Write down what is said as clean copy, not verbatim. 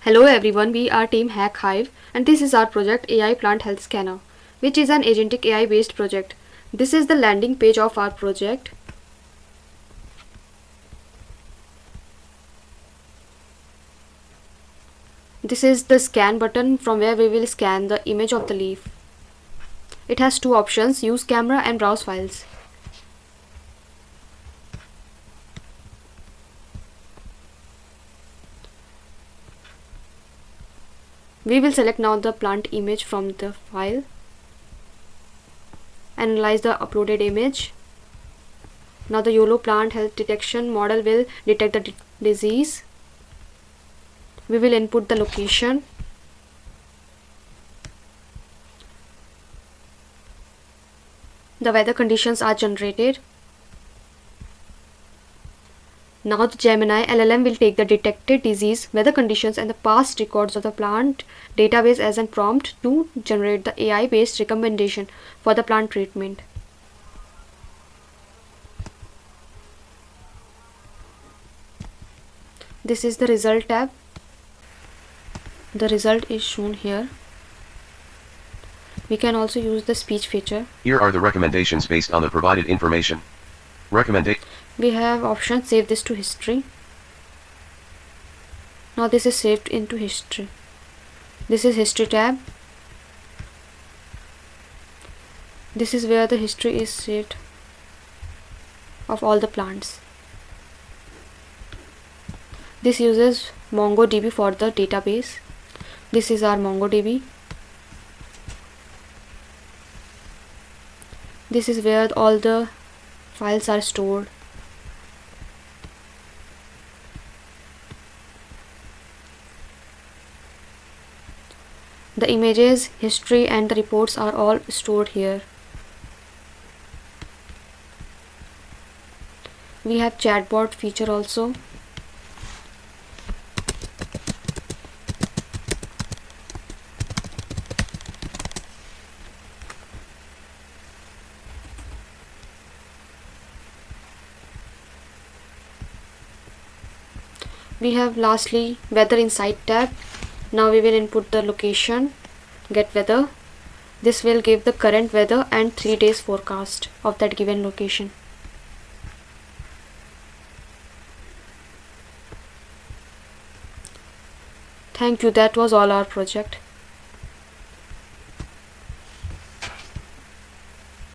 Hello everyone, we are Team Hack Hive and this is our project AI Plant Health Scanner, which is an agentic AI based project. This is the landing page of our project. This is the scan button from where we will scan the image of the leaf. It has two options, use camera and browse files. We will select now the plant image from the file. Analyze the uploaded image. Now the YOLO plant health detection model will detect the disease. We will input the location. The weather conditions are generated. Now the Gemini LLM will take the detected disease, weather conditions and the past records of the plant database as a prompt to generate the AI based recommendation for the plant treatment. This is the result tab. The result is shown here. We can also use the speech feature. Here are the recommendations based on the provided information. We have option save this to history. Now this is saved into history. This is history tab. This is where the history is saved of all the plants. This uses MongoDB for the database. This is our MongoDB. This is where all the files are stored. The images, history and the reports are all stored here. We have chatbot feature also. We have lastly weather insight tab. Now we will input the location, get weather. This will give the current weather and 3 days forecast of that given location. Thank you, that was all our project.